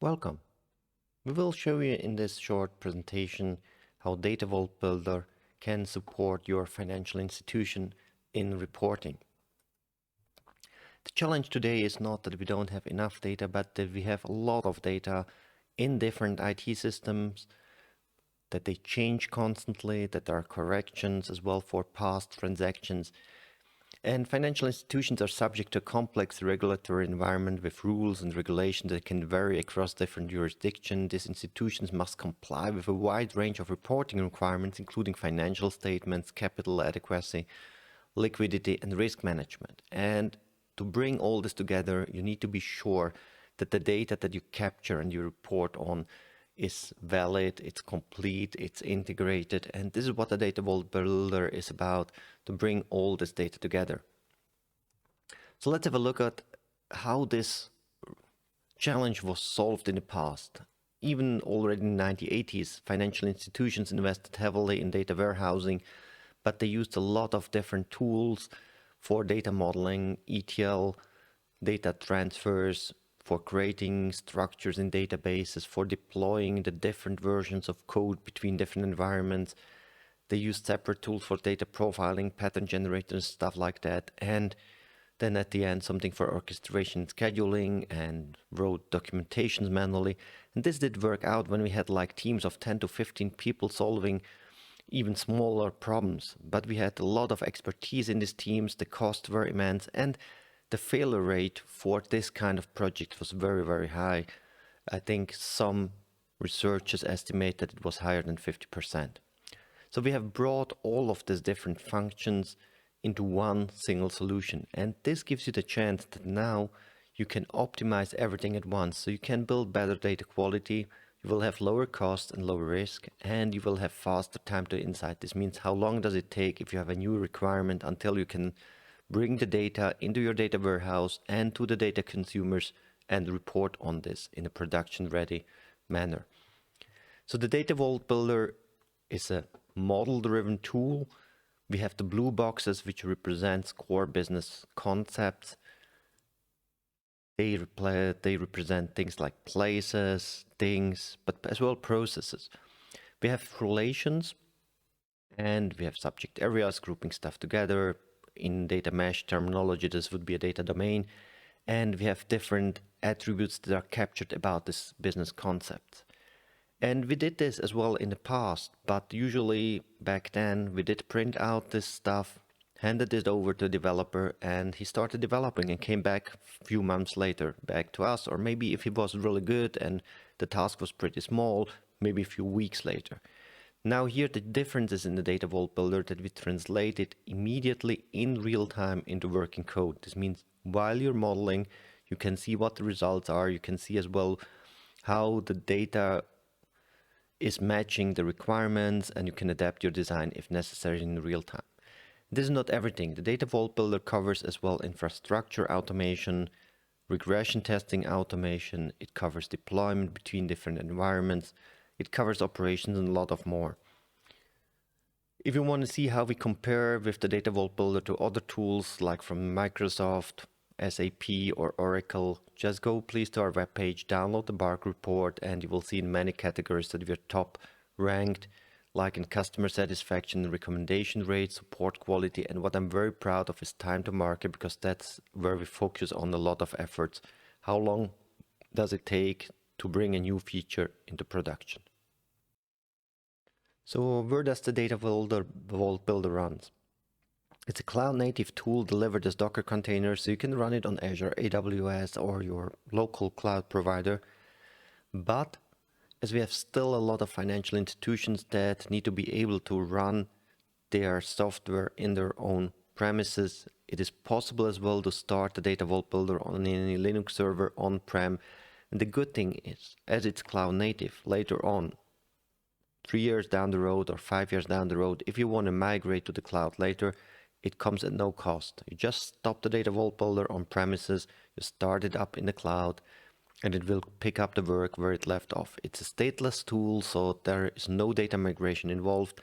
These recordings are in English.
Welcome. We will show you in this short presentation how Datavault Builder can support your financial institution in reporting. The challenge today is not that we don't have enough data, but that we have a lot of data in different IT systems, that they change constantly, that there are corrections as well for past transactions. And financial institutions are subject to a complex regulatory environment with rules and regulations that can vary across different jurisdictions. These institutions must comply with a wide range of reporting requirements, including financial statements, capital adequacy, liquidity, and risk management. And to bring all this together, you need to be sure that the data that you capture and you report on is valid, it's complete, it's integrated, and this is what the Datavault Builder is about, to bring all this data together. So let's have a look at how this challenge was solved in the past. Even already in the 1980s, financial institutions invested heavily in data warehousing, but they used a lot of different tools for data modeling, ETL, data transfers, for creating structures in databases, for deploying the different versions of code between different environments. They used separate tools for data profiling, pattern generators, stuff like that. And then at the end, something for orchestration and scheduling, and wrote documentations manually. And this did work out when we had like teams of 10 to 15 people solving even smaller problems. But we had a lot of expertise in these teams, the costs were immense, and the failure rate for this kind of project was very, very high. I think some researchers estimate that it was higher than 50%. So we have brought all of these different functions into one single solution. And this gives you the chance that now you can optimize everything at once. So you can build better data quality, you will have lower cost and lower risk, and you will have faster time to insight. This means how long does it take if you have a new requirement until you can bring the data into your data warehouse and to the data consumers and report on this in a production-ready manner. So the Datavault Builder is a model-driven tool. We have the blue boxes, which represents core business concepts. They represent things like places, things, but as well processes. We have relations, and we have subject areas, grouping stuff together. In data mesh terminology, this would be a data domain, and we have different attributes that are captured about this business concept. And we did this as well in the past, but usually back then we did print out this stuff, handed it over to the developer, and he started developing and came back a few months later back to us, or maybe if he was really good and the task was pretty small, maybe a few weeks later. Now here the difference is in the Datavault Builder that we translate it immediately in real time into working code. This means while you're modeling, you can see what the results are. You can see as well how the data is matching the requirements, and you can adapt your design if necessary in real time. This is not everything. The Datavault Builder covers as well infrastructure automation, regression testing automation. It covers deployment between different environments. It covers operations and a lot of more. If you want to see how we compare with the Datavault Builder to other tools like from Microsoft, SAP or Oracle, just go please to our webpage, download the BARC report, and you will see in many categories that we are top ranked, like in customer satisfaction, recommendation rate, support quality, and what I'm very proud of is time to market, because that's where we focus on a lot of efforts. How long does it take to bring a new feature into production? So where does the Datavault Builder run? It's a cloud-native tool delivered as Docker containers, so you can run it on Azure, AWS, or your local cloud provider. But as we have still a lot of financial institutions that need to be able to run their software in their own premises, it is possible as well to start the Datavault Builder on any Linux server on-prem. And the good thing is, as it's cloud-native, later on, 3 years down the road or 5 years down the road, if you want to migrate to the cloud later, it comes at no cost. You just stop the Datavault Builder on premises, you start it up in the cloud, and it will pick up the work where it left off. It's a stateless tool, so there is no data migration involved.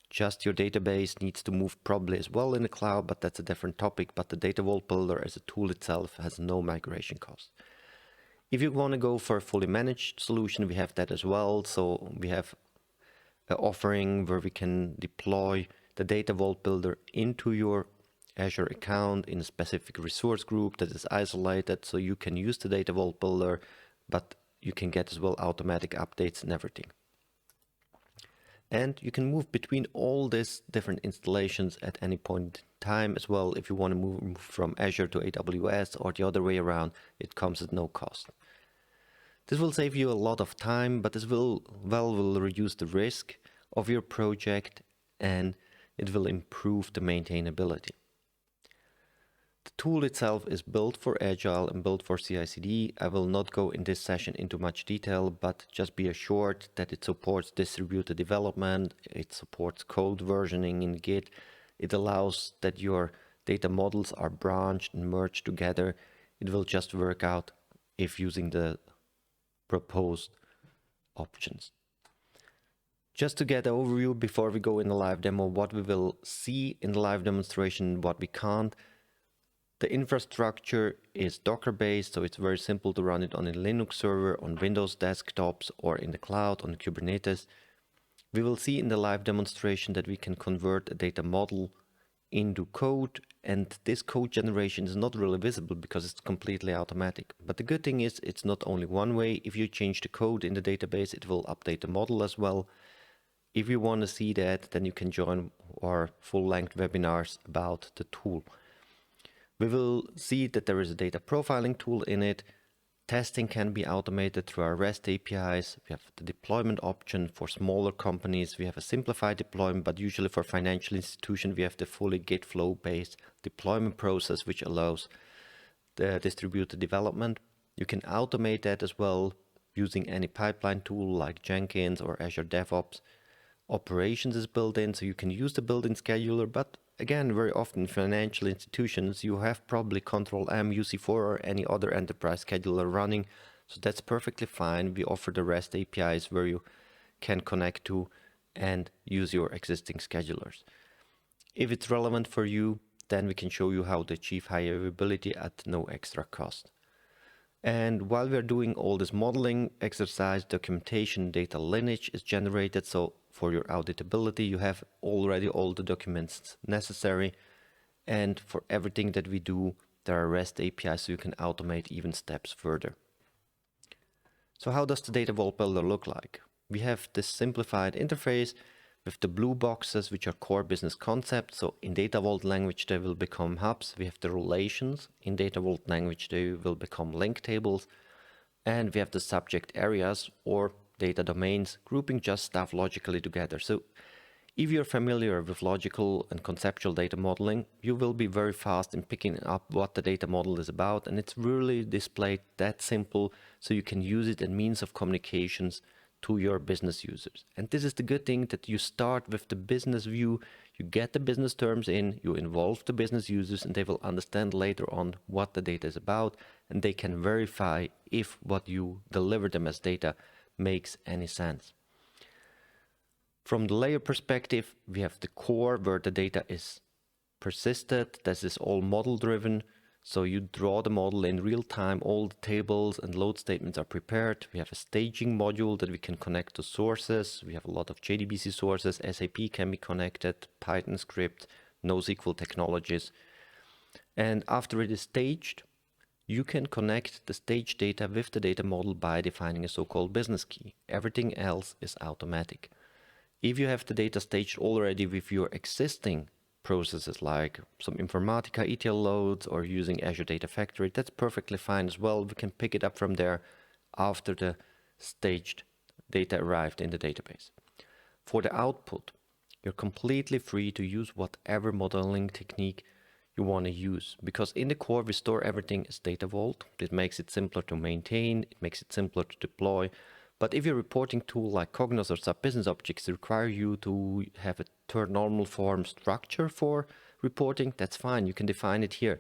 Just your database needs to move probably as well in the cloud, but that's a different topic. But the Datavault Builder as a tool itself has no migration cost. If you want to go for a fully managed solution, we have that as well. So we have an offering where we can deploy the Datavault Builder into your Azure account in a specific resource group that is isolated. So you can use the Datavault Builder, but you can get as well automatic updates and everything. And you can move between all these different installations at any point in time as well. If you want to move from Azure to AWS or the other way around, it comes at no cost. This will save you a lot of time, but this will reduce the risk of your project, and it will improve the maintainability. The tool itself is built for Agile and built for CI/CD. I will not go in this session into much detail, but just be assured that it supports distributed development, it supports code versioning in Git, it allows that your data models are branched and merged together. It will just work out if using the proposed options. Just to get an overview before we go in the live demo, what we will see in the live demonstration, what we can't. The infrastructure is Docker based, so it's very simple to run it on a Linux server, on Windows desktops, or in the cloud on Kubernetes. We will see in the live demonstration that we can convert a data model into code, and this code generation is not really visible because it's completely automatic. But the good thing is it's not only one way. If you change the code in the database, it will update the model as well. If you want to see that, then you can join our full-length webinars about the tool. We will see that there is a data profiling tool in it. Testing can be automated through our REST APIs. We have the deployment option for smaller companies. We have a simplified deployment, but usually for financial institutions, we have the fully Git flow-based deployment process, which allows the distributed development. You can automate that as well using any pipeline tool like Jenkins or Azure DevOps. Operations is built in, so you can use the built-in scheduler, but again, very often financial institutions, you have probably Control-M, UC4 or any other enterprise scheduler running. So that's perfectly fine. We offer the REST APIs where you can connect to and use your existing schedulers. If it's relevant for you, then we can show you how to achieve high availability at no extra cost. And while we're doing all this modeling exercise, documentation, data lineage is generated. So for your auditability, you have already all the documents necessary. And for everything that we do, there are REST APIs, so you can automate even steps further. So how does the Datavault Builder look like? We have this simplified interface with the blue boxes, which are core business concepts. So in Datavault language, they will become hubs. We have the relations. In Datavault language, they will become link tables. And we have the subject areas or data domains, grouping just stuff logically together. So if you're familiar with logical and conceptual data modeling, you will be very fast in picking up what the data model is about. And it's really displayed that simple, so you can use it as means of communications to your business users. And this is the good thing, that you start with the business view, you get the business terms in, you involve the business users, and they will understand later on what the data is about, and they can verify if what you deliver them as data makes any sense. From the layer perspective, we have the core where the data is persisted. This is all model driven. So you draw the model in real time, all the tables and load statements are prepared. We have a staging module that we can connect to sources. We have a lot of JDBC sources, SAP can be connected, Python script, NoSQL technologies. And after it is staged, you can connect the staged data with the data model by defining a so-called business key. Everything else is automatic. If you have the data staged already with your existing processes like some Informatica ETL loads or using Azure Data Factory, that's perfectly fine as well. We can pick it up from there after the staged data arrived in the database. For the output, you're completely free to use whatever modeling technique you want to use, because in the core we store everything as Datavault. It makes it simpler to maintain, it makes it simpler to deploy. But if your reporting tool like Cognos or SAP Business Objects require you to have a third normal form structure for reporting, that's fine. You can define it here.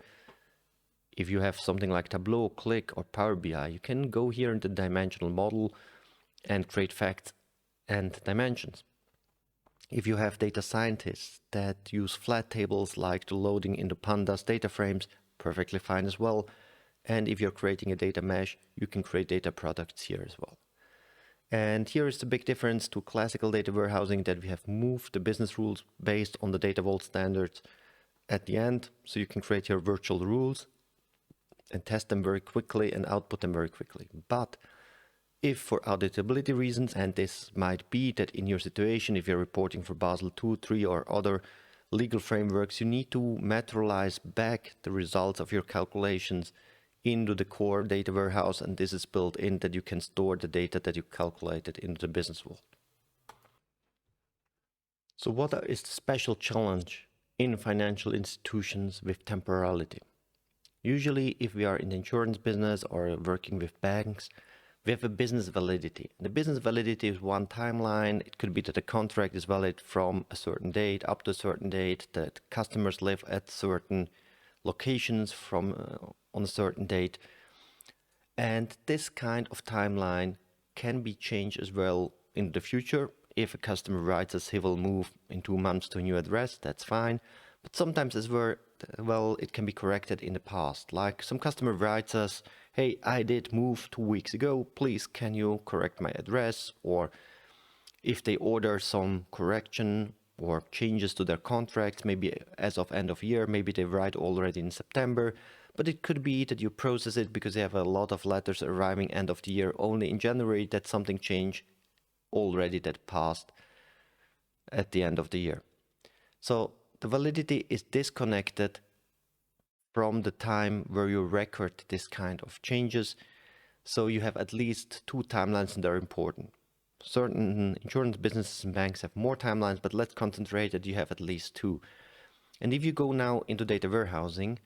If you have something like Tableau, Click, or Power BI, you can go here in the dimensional model and create facts and dimensions. If you have data scientists that use flat tables like the loading into pandas data frames, perfectly fine as well. And if you're creating a data mesh, you can create data products here as well. And here is the big difference to classical data warehousing, that we have moved the business rules based on the Datavault standards at the end. So you can create your virtual rules and test them very quickly and output them very quickly. But if for auditability reasons, and this might be that in your situation, if you're reporting for Basel II, 3 or other legal frameworks, you need to materialize back the results of your calculations into the core data warehouse, and this is built in that you can store the data that you calculated into the business vault. So what is the special challenge in financial institutions with temporality? Usually, if we are in the insurance business or working with banks, we have a business validity. The business validity is one timeline. It could be that the contract is valid from a certain date up to a certain date, that customers live at certain locations from on a certain date. And this kind of timeline can be changed as well in the future. If a customer writes us he will move in 2 months to a new address, that's fine. But sometimes as well, it can be corrected in the past. Like some customer writes us, hey, I did move 2 weeks ago, please can you correct my address? Or if they order some correction or changes to their contracts, maybe as of end of year, maybe they write already in September, but it could be that you process it because you have a lot of letters arriving end of the year only in January, that something changed already that passed at the end of the year. So the validity is disconnected from the time where you record this kind of changes. So you have at least 2 timelines, and they're important. Certain insurance businesses and banks have more timelines, but let's concentrate that you have at least 2. And if you go now into data warehousing,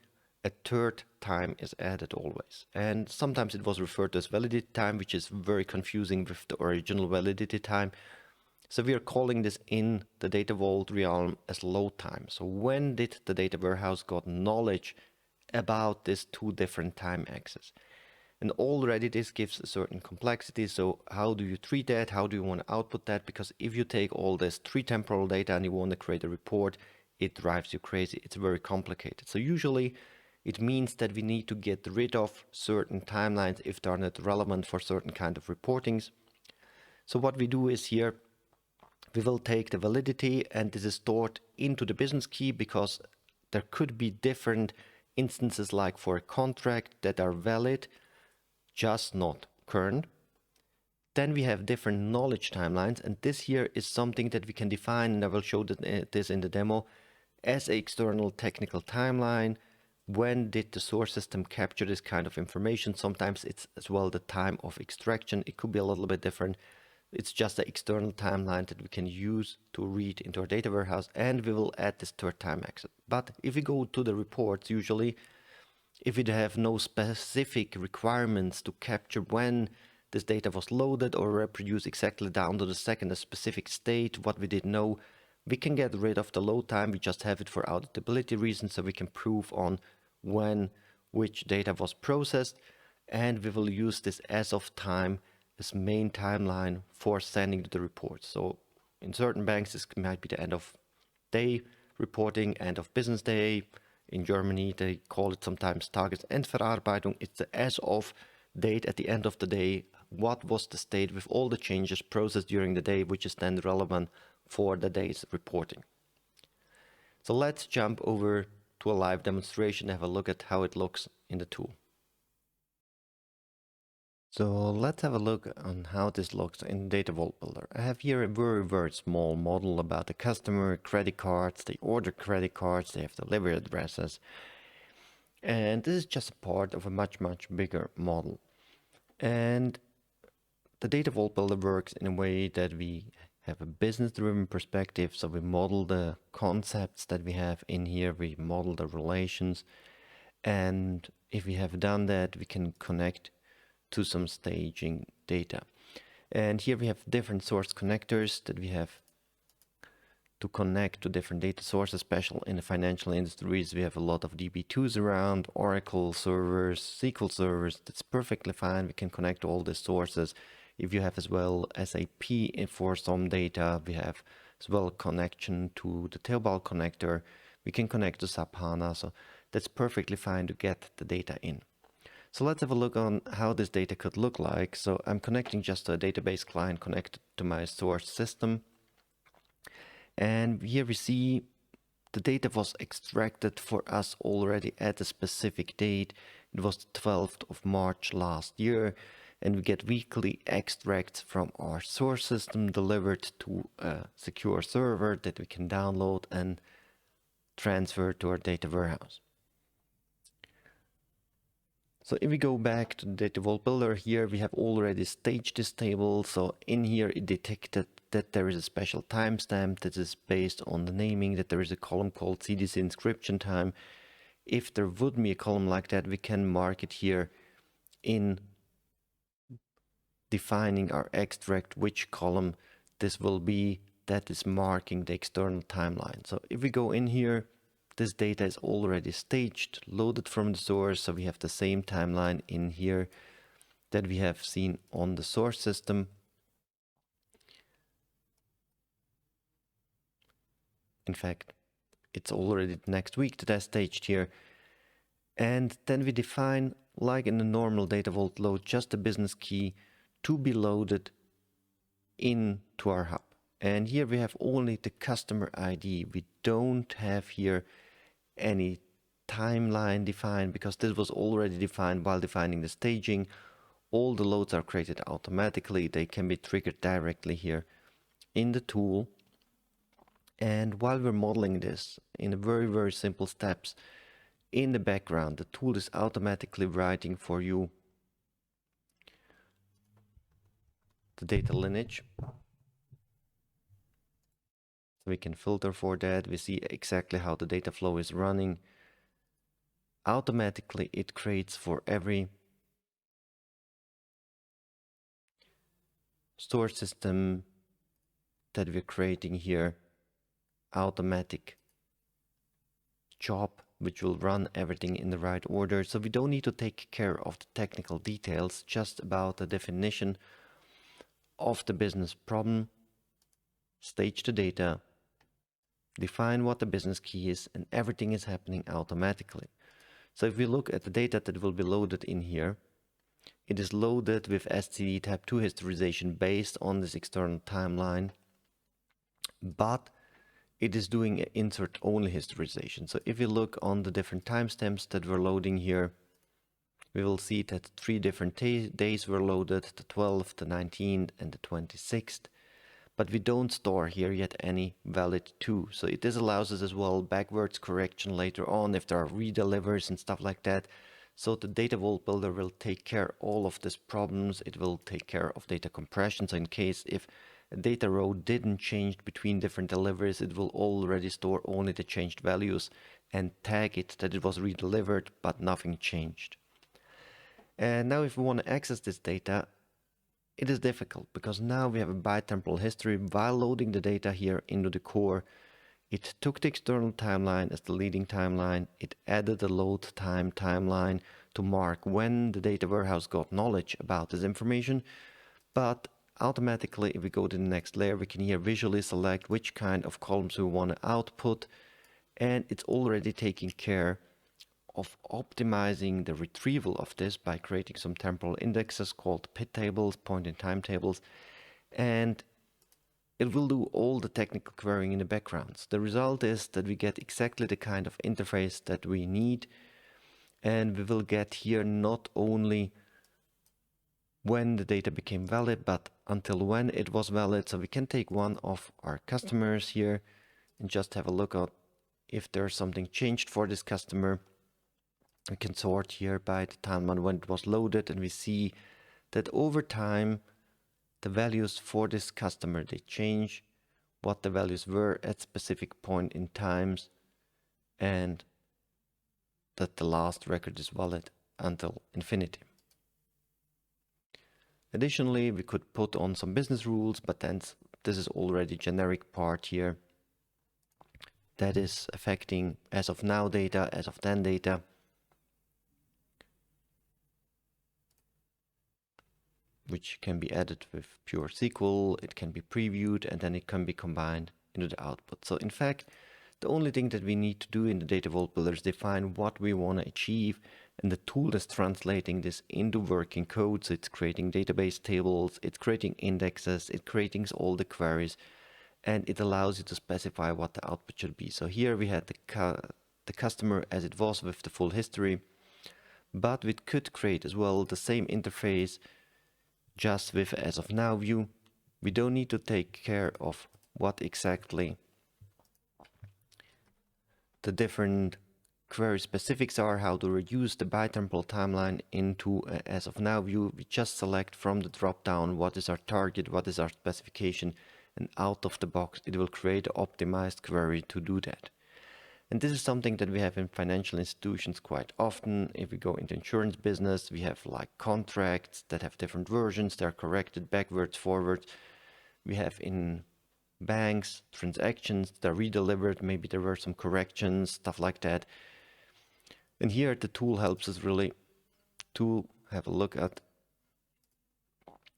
a third time is added always. And sometimes it was referred to as validity time, which is very confusing with the original validity time. So we are calling this in the Datavault realm as load time. So when did the data warehouse got knowledge about these 2 different time axes? And already this gives a certain complexity. So how do you treat that? How do you want to output that? Because if you take all this 3 temporal data and you want to create a report, it drives you crazy. It's very complicated. So usually it means that we need to get rid of certain timelines if they're not relevant for certain kind of reportings. So what we do is here, we will take the validity, and this is stored into the business key, because there could be different instances, like for a contract, that are valid, just not current. Then we have different knowledge timelines, and this here is something that we can define, and I will show this in the demo, as an external technical timeline. When did the source system capture this kind of information? Sometimes it's as well the time of extraction. It could be a little bit different. It's just an external timeline that we can use to read into our data warehouse, and we will add this third time axis. But if we go to the reports, usually if we have no specific requirements to capture when this data was loaded or reproduced exactly down to the second, a specific state, what we didn't know, we can get rid of the load time. We just have it for auditability reasons, so we can prove on when which data was processed, and we will use this as of time as main timeline for sending the report. So in certain banks, this might be the end of day reporting, end of business day. In Germany, they call it sometimes Tagesendverarbeitung. It's the as of date at the end of the day. What was the state with all the changes processed during the day, which is then relevant for the day's reporting. So let's jump over to a live demonstration and have a look at how it looks in the tool. So let's have a look on how this looks in Datavault Builder. I have here a very small model about the customer, credit cards, they order credit cards, they have delivery addresses. And this is just a part of a much bigger model. And the Datavault Builder works in a way that we have a business-driven perspective. So we model the concepts that we have in here, we model the relations. And if we have done that, we can connect to some staging data. And here we have different source connectors that we have to connect to different data sources, especially in the financial industries. We have a lot of DB2s around, Oracle servers, SQL servers. That's perfectly fine. We can connect to all the sources. If you have as well SAP for some data, we have as well connection to the TEMPORAL connector. We can connect to SAP HANA. So that's perfectly fine to get the data in. So let's have a look on how this data could look like. So I'm connecting just a database client connected to my source system. And here we see the data was extracted for us already at a specific date. It was the 12th of March last year. And we get weekly extracts from our source system delivered to a secure server that we can download and transfer to our data warehouse. So if we go back to the Datavault builder, here we have already staged this table. So in here it detected that there is a special timestamp that is based on the naming, that there is a column called CDC inscription time. If there would be a column like that, we can mark it here in defining our extract, which column this will be that is marking the external timeline. So if we go in here, this data is already staged, loaded from the source, so we have the same timeline in here that we have seen on the source system. In fact, it's already next week that I staged here. And then we define, like in the normal Datavault load, just a business key to be loaded into our hub. And here we have only the customer ID. We don't have here any timeline defined because this was already defined while defining the staging. All the loads are created automatically. They can be triggered directly here in the tool. And while we're modeling this in a very simple steps, in the background, the tool is automatically writing for you the data lineage. We can filter for that. We see exactly how the data flow is running. Automatically, it creates for every source system that we're creating here, automatic job, which will run everything in the right order. So we don't need to take care of the technical details, just about the definition of the business problem, stage the data, define what the business key is, and everything is happening automatically. So if we look at the data that will be loaded in here, it is loaded with STD type 2 historization based on this external timeline, but it is doing insert only historization. So if you look on the different timestamps that we're loading here, we will see that 3 different days were loaded, the 12th, the 19th, and the 26th. But we don't store here yet any valid 2. So this allows us as well backwards correction later on if there are redelivers and stuff like that. So the Datavault builder will take care of all of these problems. It will take care of data compression. So in case if a data row didn't change between different deliveries, it will already store only the changed values and tag it that it was redelivered, but nothing changed. And now if we want to access this data, it is difficult because now we have a bitemporal history. While loading the data here into the core, it took the external timeline as the leading timeline. It added a load time timeline to mark when the data warehouse got knowledge about this information. But automatically, if we go to the next layer, we can here visually select which kind of columns we want to output. And it's already taking care of optimizing the retrieval of this by creating some temporal indexes called PIT tables, point-in-time tables, and it will do all the technical querying in the background. The result is that we get exactly the kind of interface that we need, and we will get here not only when the data became valid, but until when it was valid. So we can take one of our customers here and just have a look at if there's something changed for this customer. We can sort here by the timeline when it was loaded, and we see that over time the values for this customer, they change, what the values were at specific point in times, and that the last record is valid until infinity. Additionally, we could put on some business rules, but then this is already generic part here that is affecting as of now data, as of then data. Which can be added with pure SQL, it can be previewed, and then it can be combined into the output. So in fact, the only thing that we need to do in the Datavault builder is define what we want to achieve And the tool is translating this into working code. So it's creating database tables, it's creating indexes, it's creating all the queries, and it allows you to specify what the output should be. So here we had the customer as it was with the full history, but we could create as well the same interface just with as of now view. We don't need to take care of what exactly the different query specifics are, how to reduce the bitemporal timeline into as of now view. We just select from the drop down what is our target, what is our specification, and out of the box it will create an optimized query to do that. And this is something that we have in financial institutions quite often. If we go into insurance business, we have like contracts that have different versions, they're corrected backwards, forwards. We have in banks transactions, they're redelivered, maybe there were some corrections, stuff like that. And here the tool helps us really to have a look at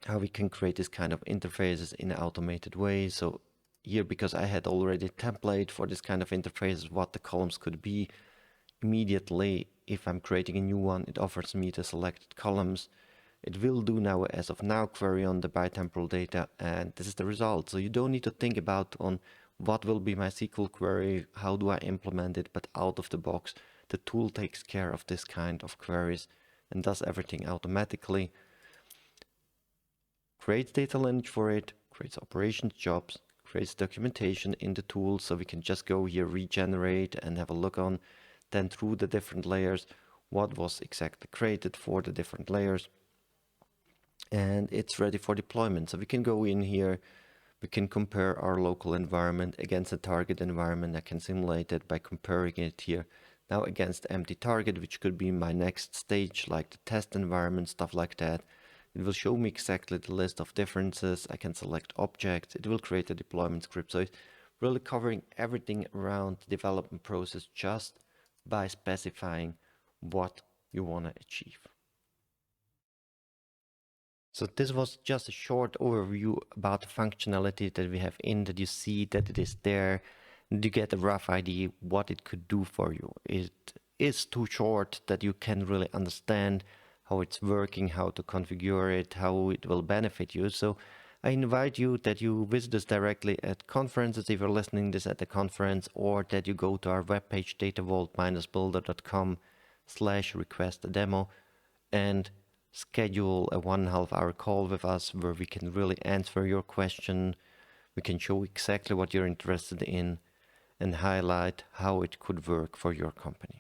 how we can create this kind of interfaces in an automated way. So here, because I had already a template for this kind of interfaces, what the columns could be, immediately if I'm creating a new one, it offers me the selected columns. It will do now as of now query on the bitemporal data, and this is the result. So you don't need to think about on what will be my SQL query, how do I implement it, but out of the box, the tool takes care of this kind of queries and does everything automatically. Creates data lineage for it, creates operations jobs, creates documentation in the tool, so we can just go here, regenerate, and have a look on then through the different layers, what was exactly created for the different layers. And it's ready for deployment. So we can go in here, we can compare our local environment against the target environment. I can simulate it by comparing it here now against empty target, which could be my next stage, like the test environment, stuff like that. It will show me exactly the list of differences. I can select objects. It will create a deployment script. So it's really covering everything around the development process just by specifying what you want to achieve. So this was just a short overview about the functionality that we have in, that you see that it is there, and you get a rough idea what it could do for you. It is too short that you can really understand how it's working, how to configure it, how it will benefit you. So I invite you that you visit us directly at conferences if you're listening this at a conference, or that you go to our webpage datavault-builder.com/request-a-demo and schedule a 1.5 hour call with us where we can really answer your question. We can show exactly what you're interested in and highlight how it could work for your company.